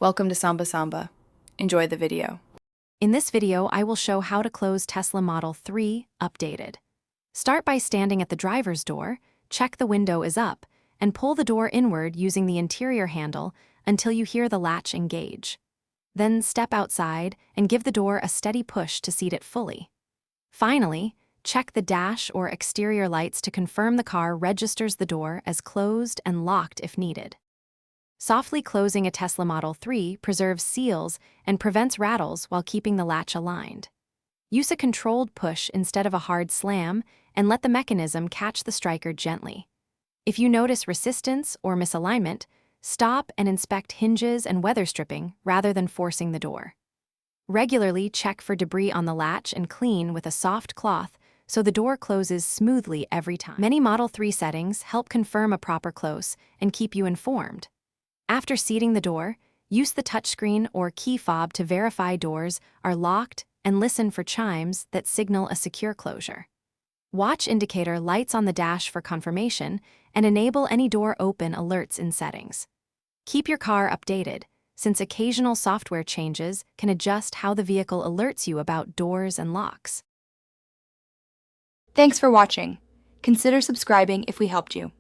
Welcome to Samba Samba. Enjoy the video. In this video, I will show how to close Tesla Model 3 updated. Start by standing at the driver's door, check the window is up, and pull the door inward using the interior handle until you hear the latch engage. Then step outside and give the door a steady push to seat it fully. Finally, check the dash or exterior lights to confirm the car registers the door as closed and locked if needed. Softly closing a Tesla Model 3 preserves seals and prevents rattles while keeping the latch aligned. Use a controlled push instead of a hard slam and let the mechanism catch the striker gently. If you notice resistance or misalignment, stop and inspect hinges and weather stripping rather than forcing the door. Regularly check for debris on the latch and clean with a soft cloth so the door closes smoothly every time. Many Model 3 settings help confirm a proper close and keep you informed. After seating the door, use the touchscreen or key fob to verify doors are locked and listen for chimes that signal a secure closure. Watch indicator lights on the dash for confirmation and enable any door open alerts in settings. Keep your car updated, since occasional software changes can adjust how the vehicle alerts you about doors and locks. Thanks for watching. Consider subscribing if we helped you.